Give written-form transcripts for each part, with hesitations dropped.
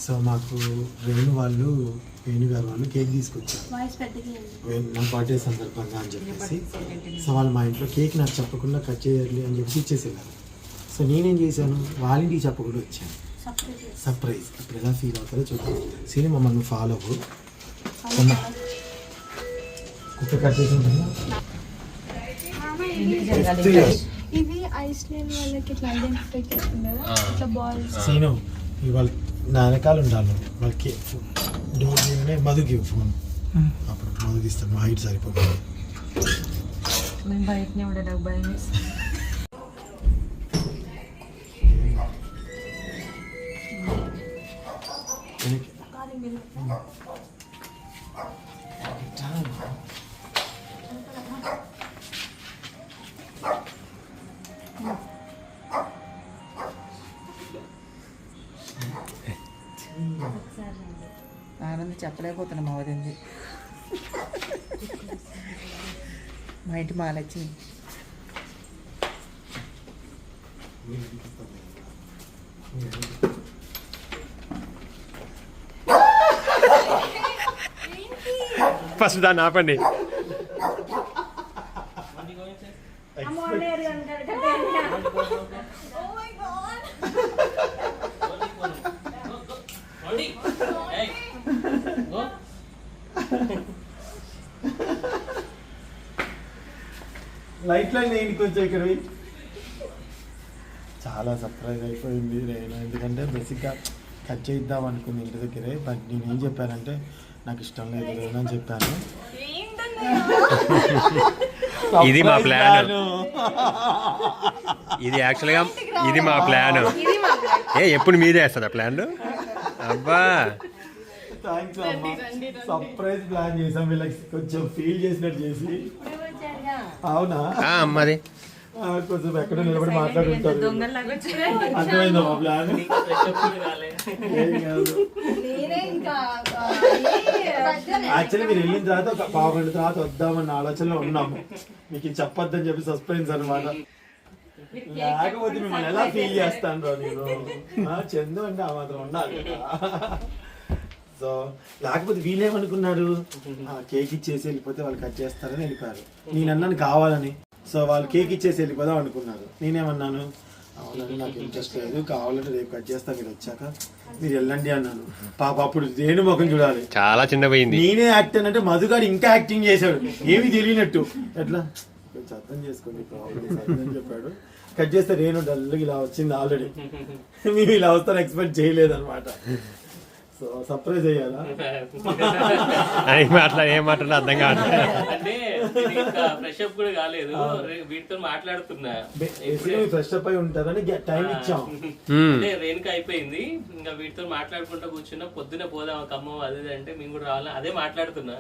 So మాకు వేణు గారు వాళ్ళు కేక్ తీసుకొచ్చారు నా బర్త్డే సందర్భంగా అని చెప్పేసి. సో వాళ్ళు మా ఇంట్లో కేక్ నాకు చెప్పకుండా కట్ చేయాలి అని చెప్పి ఇచ్చేసి వెళ్ళారు. సో నేనేం చేశాను, వాళ్ళ ఇంటికి చెప్పకుండా వచ్చాను, సర్ప్రైజ్. ఇప్పుడు ఎలా ఫీల్ అవుతారో చూద్దాం. సీని మమ్మల్ని ఫాలో అవ్వు. కుక్క కట్ చేసి ఉంటుందా? ఇది ఐస్లాండ్ వాళ్ళకి ఇట్లా ఐడెంటిఫై చేస్తుంది కదా, ఇట్లా బాల్స్. సీను ఇవాళ నా వెనకాల ఉండాలి, వాళ్ళకి డోర్ చేయగానే మధుకి ఫోన్, అప్పుడు మధుకి ఇస్తాను. మా హైట్ సరిపోతుంది. మేము బయటనే ఉండడానికి భయం వేస్తుంది. ఆనంద్ చెప్పలేకపోతున్నా మా వదింది. మా ఇంటి మాలొచ్చింది. ఫస్ట్ దాన్ని ఆపండి. లైట్ లైన్ ఏంటి కొంచెం ఇక్కడ చాలా సర్ప్రైజ్ అయిపోయింది రేనా. ఎందుకంటే బేసిక్గా కట్ చేద్దాం అనుకుంది ఇంటి దగ్గరే. బట్ నేనేం చెప్పానంటే నాకు ఇష్టం లేదు రేనా అని చెప్పాను. ఇది మా ప్లాన్. ఇది యాక్చువల్గా ఇది మా ప్లాన్. ఎప్పుడు మీదే వేస్తుందా ప్లాన్? అబ్బా థ్యాంక్స్ అమ్మా. సర్ప్రైజ్ ప్లాన్ చేసాం వీళ్ళకి, కొంచెం ఫీల్ చేసినట్టు చేసి. అవునా అమ్మది కొంచెం ఎక్కడ నిలబడి మాట్లాడుకుంటారు. అర్థమైందా మా ప్లాన్? యాక్చువల్లీ మీరు వెళ్ళిన తర్వాత ఒక పావు గంట తర్వాత వద్దామన్న ఆలోచనలో ఉన్నాము. మీకు చెప్పొద్దని చెప్పి సస్పెన్స్ అనమాట. లేకపోతే మిమ్మల్ని ఎలా ఫీల్ చేస్తాను నేను. చందు అంటే ఆ మాత్రం ఉండాలి. సో లేకపోతే వీళ్ళేమనుకున్నారు, కేక్ ఇచ్చేసి వెళ్ళిపోతే వాళ్ళు కట్ చేస్తారని వెళ్ళిపోయారు. నేను అన్నాను కావాలని. సో వాళ్ళు కేక్ ఇచ్చేసి వెళ్ళిపోదాం అనుకున్నారు. నేనేమన్నాను, అవునండి నాకు ఇంట్రెస్ట్ లేదు, కావాలంటే రేపు కట్ చేస్తా మీరు వచ్చాక, మీరు వెళ్ళండి అన్నాను. పాప అప్పుడు రేణు ముఖం చూడాలి, చాలా చిన్న పోయింది. నేనే యాక్టర్ అంటే మధుగాడు ఇంకా యాక్టింగ్ చేశాడు, ఏమీ తెలియనట్టు. ఎట్లా కొంచెం అర్థం చేసుకోండి అని చెప్పాడు. కట్ చేస్తే రేణు డల్గా ఇలా వచ్చింది. ఆల్రెడీ మేము ఇలా వస్తాను ఎక్స్పెక్ట్ చేయలేదు అనమాట. సో సర్ప్రైజ్ అయ్యారా? ఏం మాట్లాడాలి అర్థం కాదు. అంటే ఫ్రెష్ అప్ కూడా కాలేదు, వీటితో మాట్లాడుతున్నా. ఫ్రెష్ అప్ అయి ఉంటారని టైం ఇచ్చాం. అంటే రేణుక అయిపోయింది, ఇంకా వీటితో మాట్లాడుకుంటూ కూర్చున్నా. పొద్దున పోదాం ఖమ్మం అది అంటే మేము కూడా రావాలని అదే మాట్లాడుతున్నా.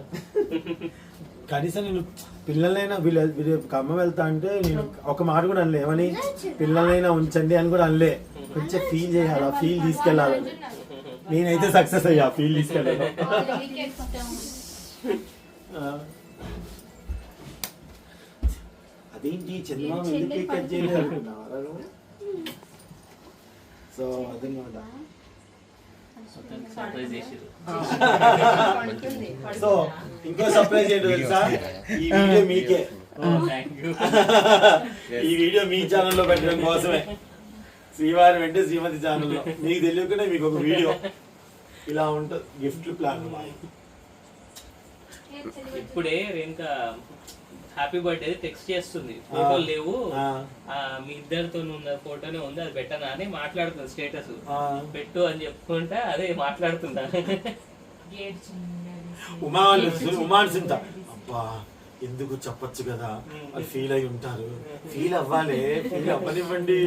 కనీసం నేను పిల్లలైనా వీళ్ళు ఖమ్మం వెళ్తా అంటే నేను ఒక మాట కూడా అనలే, ఏమని పిల్లలైనా ఉంచండి అని కూడా అనలే. కొంచెం ఫీల్ చేయాలి, ఫీల్ తీసుకెళ్ళాలని. నేనైతే సక్సెస్ అయ్యా ఫీల్ తీసుకెళ్ళాను. అదేంటి చంద్రబాబు ఎందుకు కట్ చేయలేదు అనుకున్నారా? సో అదనమాట. సో ఇంకో సర్ప్రైజ్ ఏంటో తెలుసా? ఈ వీడియో మీకే. ఈ వీడియో మీ ఛానల్లో పెట్టడం కోసమే. శ్రీవారి వెంటే శ్రీమతి ఛానల్లో మీకు తెలియకుండా మీకు ఒక వీడియో ఇలా ఉంటుంది. గిఫ్ట్ ప్లాన్ ఇప్పుడే రేణుక హ్యాపీ బర్త్డే టెక్స్ట్ చేస్తుంది, ఫోటోలు లేవు, మీ ఇద్దరితో ఉన్న ఫోటోనే ఉంది, అది పెట్టనా అని మాట్లాడుతుంది. స్టేటస్ పెట్టు అని చెప్పుకుంటా అదే మాట్లాడుతుందా. ఉమాన్సింత అబ్బా ఎందుకు చెప్పొచ్చు కదా, వాళ్ళు ఫీల్ అయి ఉంటారు. ఫీల్ అవ్వాలి, ఫీల్ అవ్వనివ్వండి.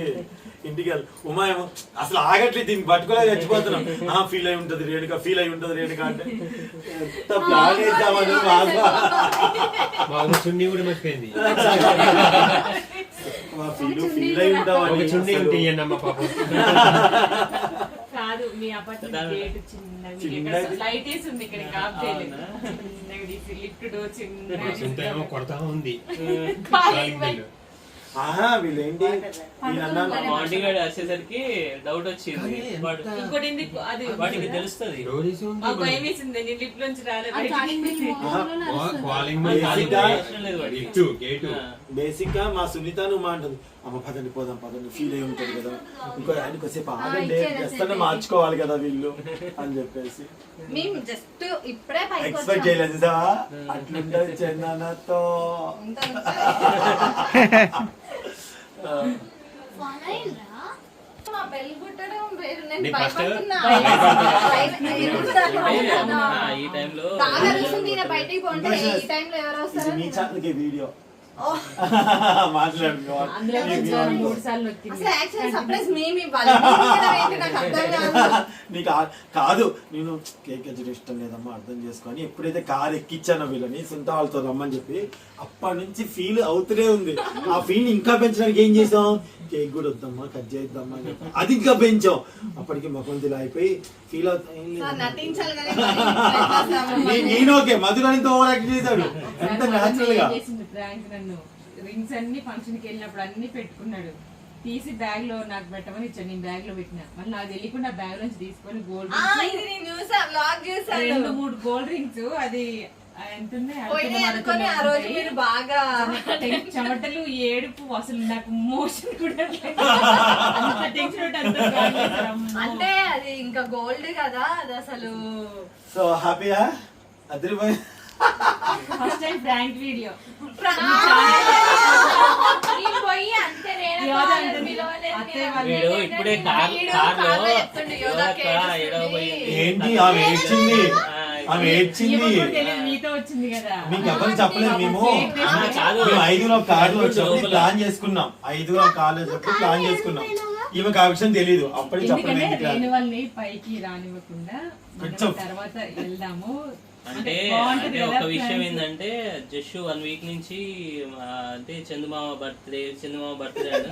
ఇంటికి ఉమా ఏమో అసలు ఆగట్లేదు, దీన్ని పట్టుకోలే చచ్చిపోతున్నాం. ఫీల్ అయి ఉంటది రేణుక, ఫీల్ అయి ఉంటది రేణుక అంటే ప్లాన్ చేద్దామని చున్నీ కూడా మర్చిపోయింది. ఫీల్ అయి ఉంటామని చున్నీ ఉంటే పాపం కాదు, మీ అపార్ట్మెంట్ గేట్ చిన్నది లైట్ వేసి ఉంది, ఇక్కడ ఆఫ్ చేయలేదు. చిన్నది లిఫ్ట్ డోర్ చిన్నది కొడతా ఉంది. వీళ్ళేంటి బాడీ గార్డ్ వచ్చేసరికి డౌట్ వచ్చింది ఇంకోటి ఎందుకు అది వాటికి తెలుస్తుంది మాకు భయం వేసింది నేను లిప్ నుంచి రాలేదు బేసిక్ గా మా సునీత నువ్వు మా అంటుంది అమ్మ పదండి పోదాం పదండి ఫీల్ అయి ఉంటుంది కదా ఇంకో ఆయనకి వచ్చేపు ఆగండి చేస్తానే మార్చుకోవాలి కదా వీళ్ళు అని చెప్పేసి మేము జస్ట్ ఇప్పుడే పైకి ఎక్స్పెక్ట్ చేయలేదు చూసావా అట్లుంటది చందనతో మా బెల్ కుట్టడం వేరు నేను నీ first- ఈ టైంలో బాగా తెలుస్తుంది ఈయన బయటికి పోంటే ఈ టైంలో ఎవరు ఇది వస్తారు మీ ఛానల్కి వీడియో మాట్లాడుకోవాలి అందులో నుంచి 3 సార్లు నొక్కింది అసలు యాక్చువల్ సర్ప్రైజ్ మేము ఇవ్వాలి మీరు ఇవ్వడం ఏంటి నాకు అర్థం కాదు. నీకు కాదు నేను కేక్ ఎచ్చడం ఇష్టం లేదమ్మా అర్థం చేసుకొని ఎప్పుడైతే కార్ ఎక్కిచ్చానో వీళ్ళని సొంత వాళ్ళతో రమ్మని చెప్పి అప్పటి నుంచి ఫీల్ అవుతూనే ఉంది ఆ ఫీల్ ఇంకా పెంచడానికి ఏం చేసాం కేక్ కూడా వద్దమ్మా కట్ చేద్దామా అని చెప్పి అది ఇంకా పెంచాం అప్పటికి ముఖం తిలా అయిపోయి ఫీల్ అవుతా నటించాలి కానీ నేను ఓకే మధురానితో ఓవర్ యాక్ట్ చేశాడు ఎంత న్యాచురల్ గా చేసింది ప్రాంక్ నన్ను రింగ్స్ అన్ని ఫంక్షన్ కి వెళ్ళినప్పుడు అన్ని పెట్టుకున్నాడు తీసి బ్యాగ్ లో నాకు పెట్టమని ఇచ్చాను నేను బ్యాగ్ లో పెట్టినా మళ్ళీ నాకు తెలియకుండా బ్యాగ్ నుంచి తీసుకొని గోల్డ్ ఇది నేను చూసా వ్లాగ్ చూసాను 2-3 గోల్డ్ రింగ్స్ అది ఎంత పోయినాయి అనుకొని ఆ రోజు మీరు బాగా చెమటలు ఏడుపు అసలు నాకు మోషన్ కూడా లేదు. అంత టెన్షన్ ఉంటే అంత బాగా చేశారు, అమ్మో. అంటే అది ఇంకా గోల్డ్ కదా అది అసలు సో హ్యాపీయా అదిరిపోయి ఫస్ట్ టైం ప్రాంక్ వీడియో పోయి అంతే వీడు ఇప్పుడే కార్లో ఏంటి ఆమె ఏడ్చింది ఆమె ఏడ్చింది మీతో వచ్చింది కదా మీకు ఎవరు చెప్పలేదు మేము కాదు. మేము 5 కార్లో వచ్చి ప్లాన్ చేసుకున్నాం 5 కాలేజ్ వచ్చి ప్లాన్ చేసుకున్నాం ఈమెకు ఆ విషయం తెలియదు అప్పటికి ఎందుకంటే చెప్పలేదు రేణు వాళ్ళని పైకి రానివ్వకుండా మనం కొంచెం. తర్వాత వెళ్దాము అంటే బాగుంటది అంటే కదా ఒక విషయం prank. ఏంటంటే జస్ట్ 1 వీక్ నుంచి అంటే చందుమామ బర్త్డే అని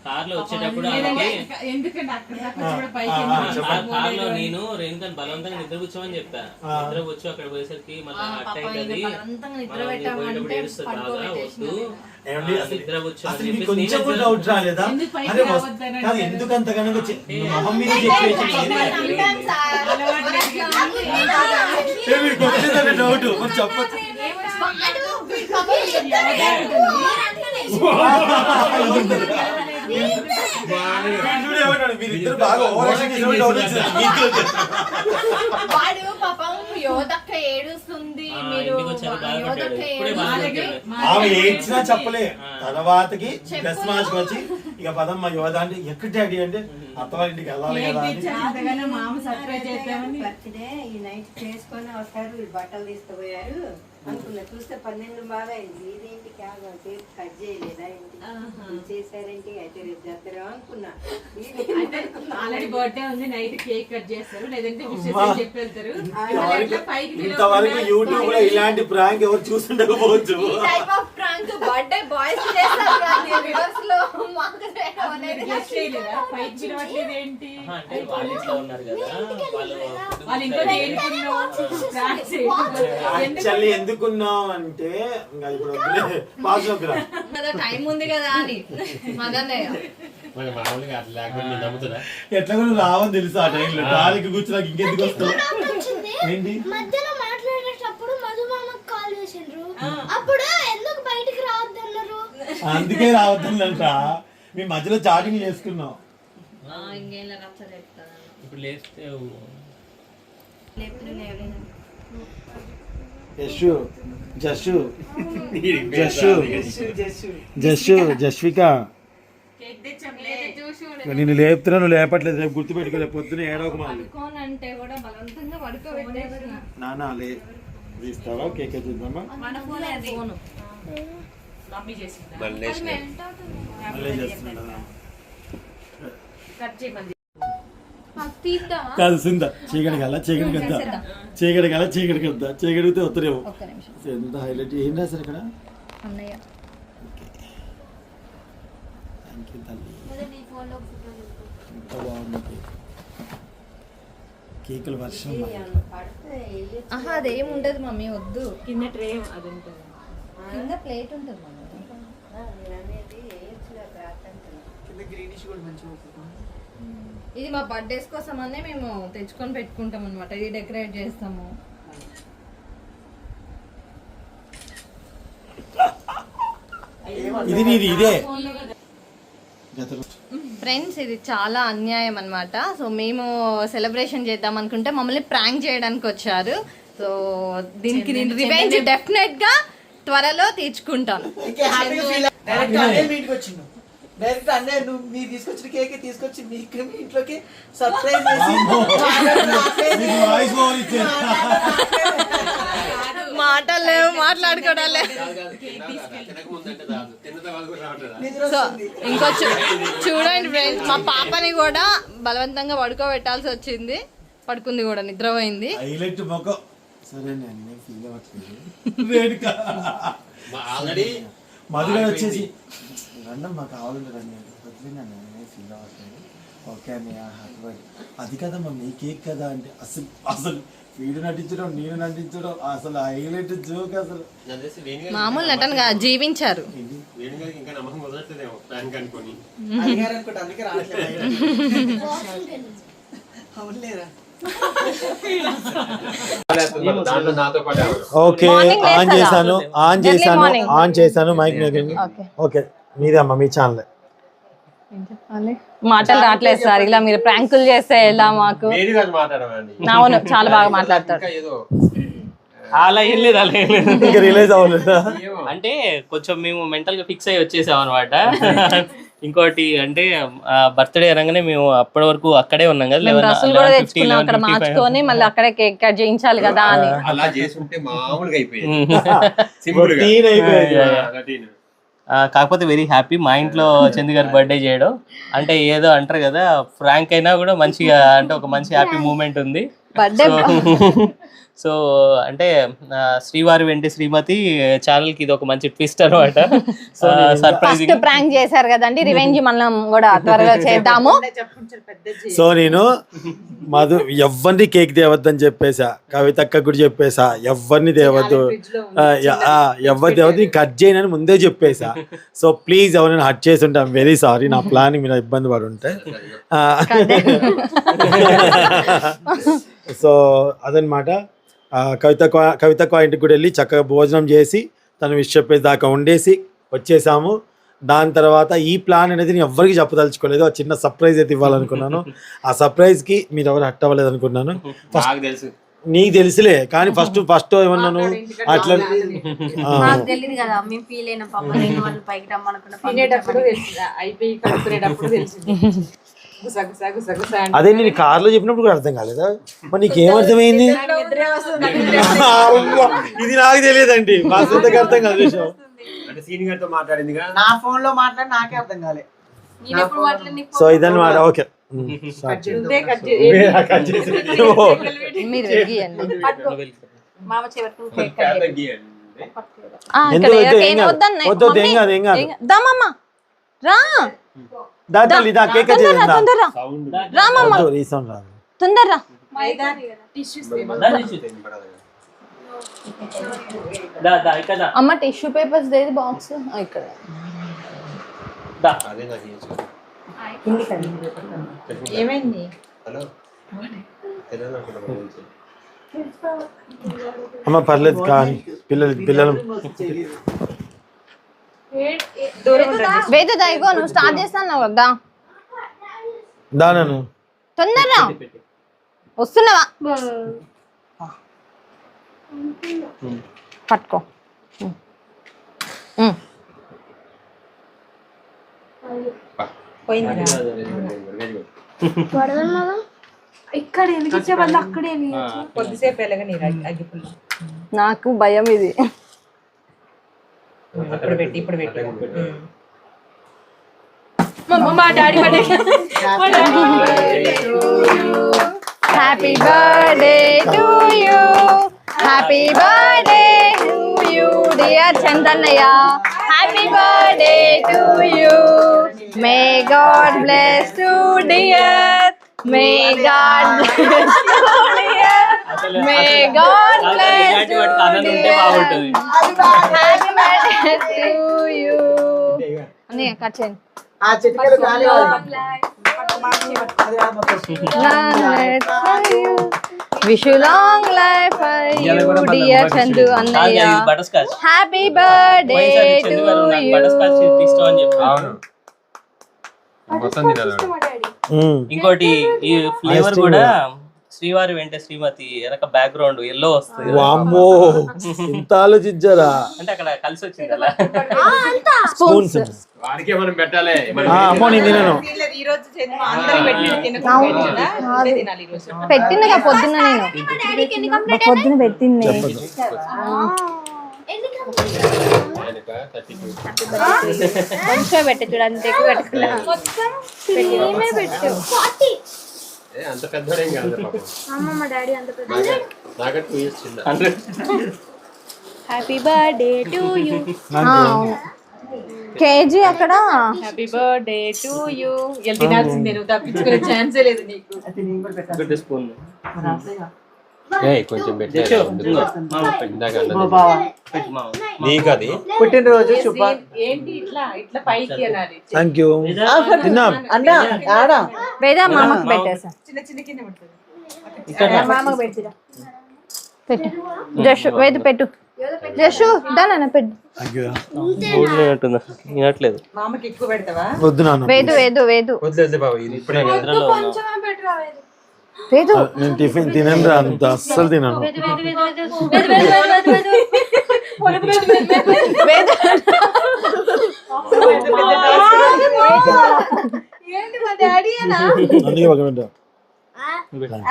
కార్ లో వచ్చేటప్పుడు ఆమెకి ఎందుకంటే అక్కడ దాకా వచ్చి కూడా పైకి ఆ, ఎందుకు చెప్పండి. కార్ లో నేను రేణుకని బలవంతంగా నిద్ర కూర్చోమని చెప్పా నిద్ర కూర్చో అక్కడ పోయేసరికి మళ్ళీ అట్ట అవుతుంది బలవంతంగా నిద్ర మళ్ళీ పెట్టామంటే పోయేటప్పుడు ఏడుస్తుంది బాగా పడుకోబెట్టేసిన వద్దు ఏమండి అసలు నిద్ర కూర్చో అని అసలు మీకు చెప్పేసి కొంచెం కూడా నేను డౌట్ రాలేదా ఎందుకు పైకి అరే రావద్దని కాదు అంటారు? ఎందుకు అంతగానో మొహం మీద చెప్పేసి డౌట్ మరి చెప్పచ్చు మీరిద్దరు బాగా ఓవరాక్షన్ చేసిన డౌట్ వచ్చింది వాడు పాపం యోధక్క ఏడుస్తుంది మీరు ఇంటికి వచ్చాక బాధపడ్డాడు. యోధక్క ఇప్పుడే బాధపడ్డాడు. ఆమె ఏడ్చినా చెప్పలే తర్వాతకి డ్రెస్ మార్చుకు వచ్చి ఇక పదమ్మ యువత అంటే ఎక్కడ డాడీ అంటే అత్తవారింటికి వెళ్ళాలి కదా అని అంతగానో మామ సర్ప్రైజ్ చేద్దామని బర్త్డే ఈ నైట్ చేసుకొని వస్తారు వీళ్ళు బట్టలు తీసుకుపోయారు అనుకున్నా చూస్తే 12 బాగా అయింది ఇదేంటి క్యాబ్ కట్ చేయలేదా ఏంటి చేశారేంటి అయితే రేపు చేస్తారేమో అనుకున్నా ఆల్రెడీ బర్త్డే ఉంది నైట్ కేక్ కట్ చేస్తారు లేదంటే విషెస్ అమ్మా. చెప్పి వెళ్తారు ఇంతవరకు యూట్యూబ్ లో ఇలాంటి ప్రాంక్ ఎవరు చూస్తుండకపోవచ్చు ఈ type of prank birthday boys చేస్తారు రివర్స్ లో మాకు పైకి పిలవట్లేదు ఏంటి ఆహా, అంటే వాళ్ళు ఇంట్లో ఉన్నారు కదా వాళ్ళు ఇంకా దేనికున్నావు యాక్చువల్లీ ఎందుకున్నాం అంటే ఇంకా ఇప్పుడు పాస్ లోకి టైం ఉంది కదా అని మదన్నయ్య మరి మామూలుగా అట్లా లేకపోతే నేను నమ్ముతున్నా ఎట్లా కూడా రావని తెలుసు ఆ టైంలో గాలికి కూర్చున్నాక ఇంకెందుకు వస్తావు ఏంటి మధ్యలో మాట్లాడేటప్పుడు మధుమామకు కాల్ చేసిండ్రు అప్పుడు ఎందుకు బయటికి రావద్దన్నారు అందుకే రావద్దంట మేము మధ్యలో చాటింగ్ చేసుకున్నాం ఇంకేం రచ్చ చెప్తాను ఇప్పుడు లేస్తే జస్సు జస్సు జస్సు జస్విక నిన్ను లేపుతున్నా నువ్వు లేపట్లేదు రేపు గుర్తుపెట్టుకో రేపు పొద్దున ఏడవక మళ్ళీ అంటే కూడా బలవంతంగా పడుకోబెట్టేసిన నానా లే తీస్తావా కేక్ చూద్దామా మన ఫోన్ అది ఫోను మమ్మీ చేసిందా మళ్ళీ మళ్ళీ చేస్తున్నాడా కట్ చేయమని తీద్దామా కాదు సింద చీకటి కల్లా చీకటి కద్దా చీకటి కల్లా చీకటి కద్దా చీకడితే వస్తారేమో ఒక్క నిమిషం ఎంత హైలైట్ ఏం రాశారు ఇక్కడ అన్నయ్య థ్యాంక్ యూ తల్లి నీ ఫోన్ లో ఎంత బాగుంది కేకుల వర్షం పడితే వెళ్ళి ఆహా అదేం ఉండదు మమ్మీ వద్దు కింద ట్రే అది ఉంటుంది కింద ప్లేట్ ఉంటుంది మమ్మీ నేను అనేది వేయచ్చు ఇది మా బర్త్డేస్ కోసమనే మేము తెచ్చుకొని పెట్టుకుంటాం అనమాట. ఇది డెకరేట్ చేస్తాము. ఇది నీది ఇదే ఫ్రెండ్స్, ఇది చాలా అన్యాయం అన్నమాట. సో మేము సెలబ్రేషన్ చేద్దాం అనుకుంటే మమ్మల్ని ప్రాంక్ చేయడానికి వచ్చారు. సో దీనికి నేను రివెంజ్ డెఫినెట్ గా త్వరలో తీర్చుకుంటాను. డైరెక్ట్ అన్నయ్య నువ్వు మీరు తీసుకొచ్చిన కేక్ తీసుకొచ్చి మీకు మీ ఇంట్లోకి సర్ప్రైజ్ చేసి మాటలు లేవు, మాట్లాడుకోవడాలే. సో ఇంకో చూడండి ఫ్రెండ్స్, మా పాపని కూడా బలవంతంగా పడుకోబెట్టాల్సి వచ్చింది. పడుకుంది కూడా, నిద్రపోయింది. హైలైట్ మొక్క సరే ఫీల్ అవ్వట్లేదు. మధుగా వచ్చేసి రండి మాకు కావాలంటే రండి వదిలేనండి ఫీల్ అవ్వట్లేదు. ఓకే అన్నయ్య హ్యాపీ బర్త్డే. అది కదమ్మా మీ కేక్ కదా అంటే అసలు వీడు నటించడం నేను నటించడం అసలు హైలైట్ జోక్. అసలు మామూలు నటనగా జీవించారు. అడిగారు అనుకుంటే అందుకే రావట్లేదు. అవునులేరా ఓకే ఆన్ చేశాను మైక్. ఓకే మీదే అమ్మా, మీ ఛానల్. మాటలు రావట్లేదు సార్, ఇలా మీరు ప్రాంకులు చేస్తే ఎలా మాకు? అవును, చాలా బాగా మాట్లాడతారు. అలా ఏం లేదు, అలా ఏం లేదు. ఇంకా రిలీజ్ అవ్వలేదా? అంటే కొంచెం మేము మెంటల్ గా ఫిక్స్ అయ్యి వచ్చేసాం అనమాట. ఇంకోటి అంటే బర్త్డే అనగానే మేము అప్పటి వరకు అక్కడే ఉన్నాం కదా, డ్రెస్సులు కూడా తెచ్చుకున్నాం అక్కడ మార్చుకొని, మళ్ళీ అక్కడే కేక్ కట్ చేయించాలి కదా అని. అలా చేసుకుంటే మామూలుగా అయిపోయింది. కాకపోతే వెరీ హ్యాపీ మా ఇంట్లో చందు గారి బర్త్డే చేయడం అంటే ఏదో అంటారు కదా, ఫ్రాంక్ అయినా కూడా మంచిగా అంటే ఒక మంచి హ్యాపీ మూమెంట్ ఉంది. బర్త్డే సో అంటే శ్రీవారి వెంటి శ్రీమతి ఛానల్ కి ఇది ఒక మంచి ట్విస్ట్ అనమాట. సో సర్ప్రైజింగ్ ఫస్ట్ ప్రాంక్ చేశారు కదండి, రివెంజ్ మనం కూడా త్వరలో చేద్దాము. సో నేను మధు ఎవ్వరిని కేక్ తేవద్దని చెప్పేసా, కవితక్క కూడా చెప్పేసా, ఎవరిని తేవద్దు, ఎవరు తేవద్దు, కట్ చేయనని ముందే చెప్పేసా. సో ప్లీజ్ ఎవరైనా హట్ చేసి ఉంటే ఐమ్ వెరీ సారీ, నా ప్లాన్ మీరు ఇబ్బంది పడి ఉంటే. సో అదనమాట. కవితక్క ఇంటికి కూడా వెళ్ళి చక్కగా భోజనం చేసి తను విష్ చెప్పేసి దాకా ఉండేసి వచ్చేసాము. దాని తర్వాత ఈ ప్లాన్ అనేది నేను ఎవరికి చెప్పదలుచుకోలేదు, చిన్న సర్ప్రైజ్ అయితే ఇవ్వాలనుకున్నాను. ఆ సర్ప్రైజ్కి మీరు ఎవరు హట్ అవ్వలేదు అనుకున్నాను. నీకు తెలుసులే, కానీ ఫస్ట్ ఏమన్నాను అట్లా తెలియదు కదా, మేము ఫీల్ అయిన పాప వాళ్ళు పైకి అయిపోయి కడుపునేటప్పుడు తెలిసింది. అదే నేను కార్లో చెప్పినప్పుడు కూడా అర్థం కాలేదా? మరి నీకేమర్థమైంది? ఇది నాకు తెలియదండి, మా సొంతకి అర్థం కాదు విషయం. నా ఫోన్ లో మాట్లాడి నాకే అర్థం కాలే. సో ఇదన్నమాట. ఓకే అమ్మ టిష్యూ పేపర్స్ దేది బాక్స్ ఇక్కడ. ఏమైంది? అమ్మ పర్లేదు కానీ పిల్లలు వేద ఇగో నువ్వు స్టార్ట్ చేస్తాను కదా, దానను తొందరగా వస్తున్నావా? పట్టుకో. ఇక్కడ ఎందుకు ఇచ్చే వాళ్ళు అక్కడే కొద్దిసేపు ఎలాగని అగ్గిపుల్ల. నాకు భయం ఇది. ఇప్పుడు పెట్టి మా daddy happy birthday to you, happy birthday to you dear చందన్నయ్య, happy birthday to you, may God bless to dear, may God bless to dear, may God bless to dear, happy birthday to you. అన్నయ్య cut చేయండి. ఆ చిటికెలు కాలి wish you long life for you dear Chandu అన్నయ్య. Butterscotch happy birthday to you. Butterscotch ఇష్టం అని చెప్పి. అవును మొత్తం తినాలి. ఇంకోటి ఈ ఫ్లేవర్ కూడా శ్రీవారి వెంట శ్రీమతి వెనక బ్యాక్గ్రౌండ్ ఎల్లో వస్తుంది కదా. వామ్మో ఇంత ఆలోచించారా? అంటే అక్కడ కలిసి వచ్చింది అలా. స్పూన్స్ వాడికే మనం పెట్టాలి. అమ్మో నేను తినను. ఈ రోజు అందరూ పెట్టి తినకుండా తినాలి ఈ రోజు. పెట్టిందిగా పొద్దున్న నేను పొద్దున పెట్టింది. కొంచెం పెట్టు చూడు, అంత ఎక్కువ పెట్టుకున్నా. అంత పెద్దోడేం కాదు పాపం. మా డాడీ అంత పెద్ద నాకంటే 2 years చిన్న. Happy birthday to you. KG అక్కడ హ్యాపీ బర్త్డే టు యు. ఇలా తినాల్సిందే, నువ్వు తప్పించుకునే ఛాన్సే లేదు నీకు. ఒకటి స్పూన్ కొంచెం తెచ్చు. ఇందాక పెట్టు మామ. నీకు అది పుట్టినరోజు శుభ. ఏంటి ఇట్లా ఇట్లా పైకి అనాలి. Thank you. తిన్నాం. అన్న ఆడా వేదా మామకు పెట్టేసా. చిన్న చిన్న కింద పడుతుంది. మామకు పెట్టిరా. పెట్టు జషు, వేదు పెట్టు. జషు దానా పెట్టు. Thank you. వినట్లేదు. మామకి ఎక్కువ పెడతావా? వద్దు నాన్న. వేదు వేదు వేదు వద్దు బాబు ఇది ఇప్పుడే నిద్రలో ఉన్నా. వేదు. నేను టిఫిన్ తినను రా, అంత అస్సలు తినను. వేదు ఏంటి మా డాడీ అనా? అందుకే ఒక మినిట్.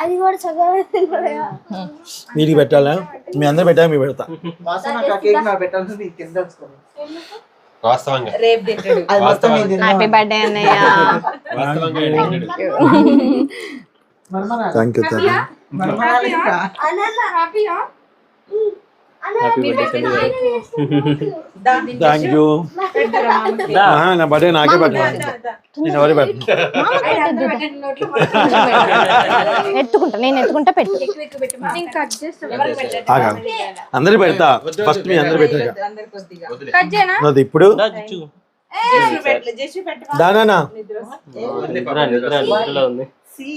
అది కూడా సగం తినలేదా? వీడికి పెట్టాలా? మీ అందరు పెట్టాక మీ పెడతా. వాసన నాకు కేక్ నా పెట్టాల్సింది కింద వస్తుంది. వాస్తవంగా రేపు తింటాడు. అది మొత్తం నేను తిన్నా. హ్యాపీ బర్త్డే అన్నయ్య. వాస్తవంగా మర్మరా థ్యాంక్ యూ థ్యాంక్ యూ. మర్మరా లెక్క. Thank you. నా బర్త్డే నాకే పెట్టాలి. నేను ఎవరికి పెట్టను. ఎత్తుకుంటా, నేను ఎత్తుకుంటా. పెట్టు. ఆగా. అందరికి పెడతా. ఫస్ట్ మీ అందరు పెట్టాక అందరు కొద్దిగా నాది ఇప్పుడు చేసి పెట్టు. దానా నిద్రలో ఉంది. సి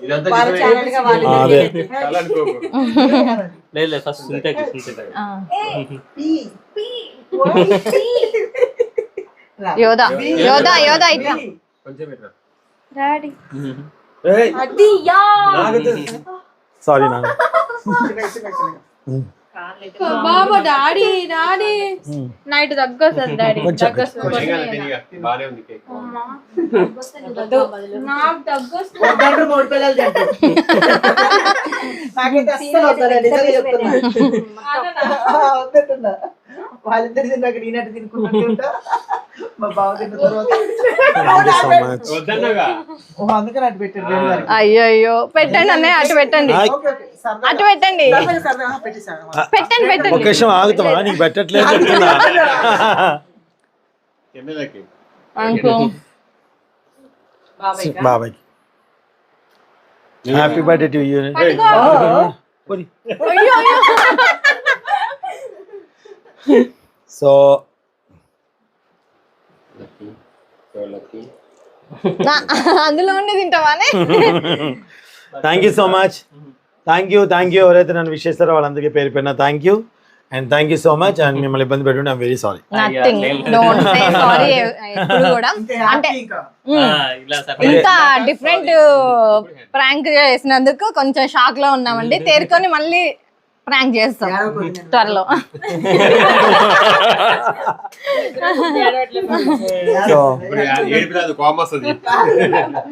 ఇదంతా వాళ్ళ ఛానల్ గా వాళ్ళు అదే లేదు ఫస్ట్ సింటాక్ పి యోదా యోదా యోదా ఇట్లా. కొంచెం పెట్టరా. సారీ నాన్న. బాబా డాడీ డాడీ నైట్ దగ్గర వస్తుంది డాడీ. కొంచెం దగ్గర కొంచెం కాదు, తినిగా. బాగానే ఉంది కేక్. నాకు దగ్గర వద్దంటే 3 పిల్లలు తింటారు. నాకైతే అస్సలు వద్దలే, నిజంగా చెప్తున్నా. వద్దంటున్నా. వాళ్ళిద్దరు తిన్నాక నేనట్టు తినుకుంటుంటా. మా బావ తిన్న తర్వాత వద్దన్నాగా. అందుకని అటు పెట్టారు రెండు వారికి. అయ్యో అయ్యో పెట్టండి అన్నయ్య, అటు పెట్టండి. Okay, okay. సరదాగా- అటు పెట్టండి. సరదాగా- సరదాగా పెట్టేశాను. పెట్టండి ఒక పెట్టండి. విషయం ఆగుతావా? నీకు పెట్టట్లేదు చెప్తున్నా. ఎన్నెలకి అనుకో బాబాయ్ happy birthday to you. So అందులో ఉండి తింటావానే. Thank you so much. Thank you ఎవరైతే నన్ను విష్ చేస్తారో వాళ్ళందరికీ పేరు పేరున thank you and thank you so much. And మిమ్మల్ని ఇబ్బంది పెట్టుంటే I'm very sorry. Nothing, don't say sorry ఎప్పుడు కూడా. అంతే అంటే హ్యాపీ ఇంకా. ఇలా ఇంత డిఫరెంట్ ప్రాంక్ చేసినందుకు కొంచెం షాక్ లో ఉన్నామండి. తేరుకొని మళ్ళీ ప్రాంక్ చేస్తాం త్వరలో.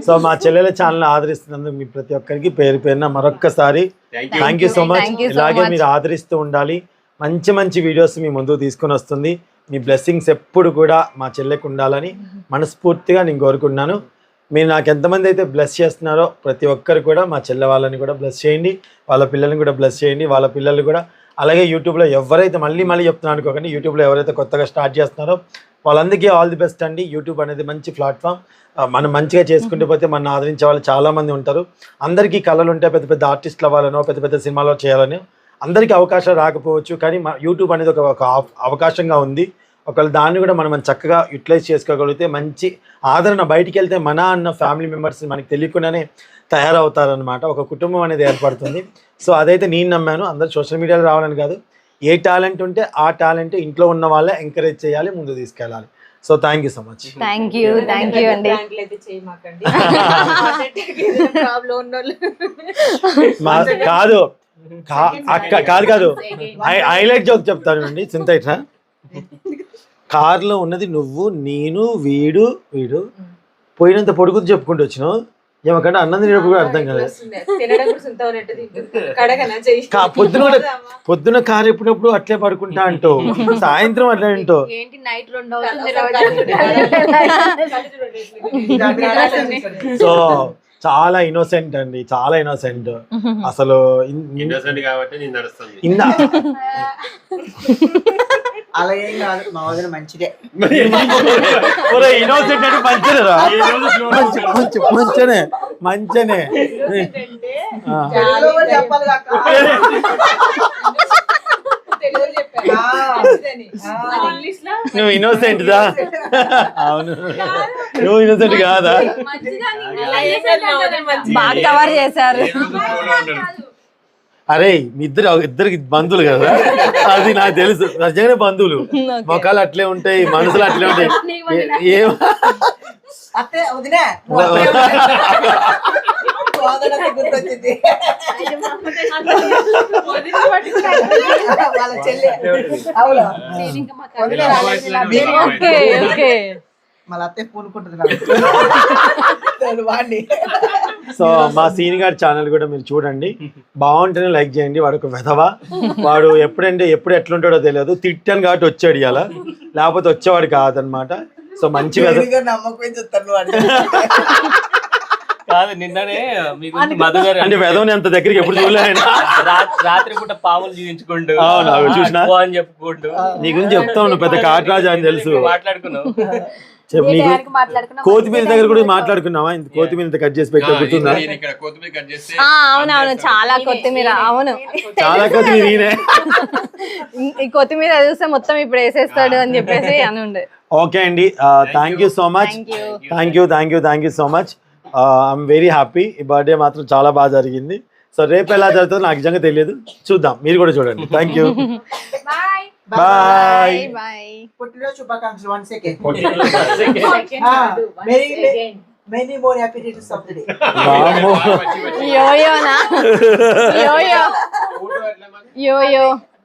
సో మా చెల్లెల ఛానల్ ఆదరిస్తున్నందుకు మీ ప్రతి ఒక్కరికి పేరు పేరున మరొక్కసారి thank you so much. Thank you so ఇలాగే much. మీరు ఆదరిస్తూ ఉండాలి. మంచి మంచి వీడియోస్ మీ ముందుకు తీసుకొని వస్తుంది. మీ బ్లెస్సింగ్స్ ఎప్పుడు కూడా మా చెల్లెకు ఉండాలని మనస్ఫూర్తిగా నేను కోరుకుంటున్నాను. మీరు నాకు ఎంతమంది అయితే బ్లెస్ చేస్తున్నారో ప్రతి ఒక్కరు కూడా మా చెల్లె వాళ్ళని కూడా బ్లెస్ చేయండి, వాళ్ళ పిల్లల్ని కూడా బ్లెస్ చేయండి, వాళ్ళ పిల్లలు కూడా. అలాగే యూట్యూబ్లో ఎవరైతే మళ్ళీ చెప్తున్నాను అనుకోకండి, యూట్యూబ్లో ఎవరైతే కొత్తగా స్టార్ట్ చేస్తున్నారో వాళ్ళందరికీ ఆల్ ది బెస్ట్ అండి. యూట్యూబ్ అనేది మంచి ప్లాట్ఫామ్. మనం మంచిగా చేసుకుంటూ పోతే మనం ఆదరించే వాళ్ళు చాలామంది ఉంటారు. అందరికీ కళలు ఉంటాయి, పెద్ద పెద్ద ఆర్టిస్టులు అవ్వాలనో పెద్ద పెద్ద సినిమాలో చేయాలని అందరికీ అవకాశం రాకపోవచ్చు. కానీ మా యూట్యూబ్ అనేది ఒక అవకాశంగా ఉంది, ఒకవేళ దాన్ని కూడా మనం చక్కగా యూటిలైజ్ చేసుకోగలిగితే మంచి ఆదరణ, బయటికి వెళ్తే మన అన్న ఫ్యామిలీ మెంబర్స్ మనకి తెలియకుండానే తయారవుతారనమాట, ఒక కుటుంబం అనేది ఏర్పడుతుంది. సో అదైతే నేను నమ్మాను. అందరూ సోషల్ మీడియాలో రావాలని కాదు, ఏ టాలెంట్ ఉంటే ఆ టాలెంట్ ఇంట్లో ఉన్న వాళ్ళే ఎంకరేజ్ చేయాలి, ముందు తీసుకెళ్ళాలి. So thank you so much. Thank you అండి. కాదు కాదు హైలైట్ జోక్ చెప్తాను అండి. చింత ఇట్లా కార్లో ఉన్నది నువ్వు, నేను, వీడు పోయినంత పొడుగుతూ చెప్పుకుంటూ వచ్చినావు. ఏమకంటే అన్నం తినేటప్పుడు కూడా అర్థం కాదు. పొద్దున కారు ఎప్పుడప్పుడు అట్లే పడుకుంటా అంటూ, సాయంత్రం అట్లా అంటూ. సో చాలా ఇన్నోసెంట్ అండి, చాలా ఇన్నోసెంట్ అసలు. అలా ఏం కాదు, మా వదిన మంచిదే. ఇన్నోసెంట్ అంటే మంచనే. చెప్పాలి నువ్వు ఇన్నోసెంట్ దా? అవును, నువ్వు ఇన్నోసెంట్ కాదా? బాగా కవర్ చేశారు. అరే మీ ఇద్దరికి బంధువులు కదా, అది నాకు తెలుసు. నిజంగానే బంధువులు, మొక్కలు అట్లే ఉంటాయి, మనసులు అట్లే ఉంటాయి. అత్తే వదినా గుర్తొచ్చింది వాళ్ళ చెల్లి. అవును మళ్ళీ అత్తే పూనుకుంటుంది వాడిని. సో మా సీన్ గారి ఛానల్ కూడా మీరు చూడండి, బాగుంటేనే లైక్ చేయండి. వాడు ఒక వెధవ, వాడు ఎప్పుడు ఎట్లుంటాడో తెలియదు. తిట్టాను కాబట్టి వచ్చాడు ఇలా, లేకపోతే వచ్చేవాడు కాదనమాట. సో మంచి నమ్మకం చెప్తాను కాదు. నిన్ననే మీకు మధు గారు అంటే వెధవని అంత దగ్గరికి ఎప్పుడు చూడలే ఆయన. రాత్రి పూట పాములు జీవించుకుంటూ చూసినా అని చెప్పుకుంటూ నీ గురించి చెప్తా ఉన్నావు, పెద్ద కాటరాజా అని తెలుసు. మాట్లాడుకున్నావు. కొత్తిమీర దగ్గర కూడా మాట్లాడుకున్నావా? ఇంత కొత్తిమీర కట్ చేసి పెట్టే గుర్తుందా? అవునవును, చాలా కొత్తిమీర. అవును, చాలా కొత్తిమీర ఈయనే. ఈ కొత్తిమీర చూస్తే మొత్తం ఇప్పుడు వేసేస్తాడు అని చెప్పేసి అని ఉండే. ఓకే అండి, thank you so much. Thank you so much. I'm very happy. ఈ బర్త్డే మాత్రం చాలా బాగా జరిగింది. సో రేపు ఎలా జరుగుతుందో నాకు నిజంగా తెలియదు, చూద్దాం, మీరు కూడా చూడండి. Thank you, bye. పుట్టినరోజు శుభాకాంక్షలు. 1 second. Many more happy returns of the day. యోయోనా యోయో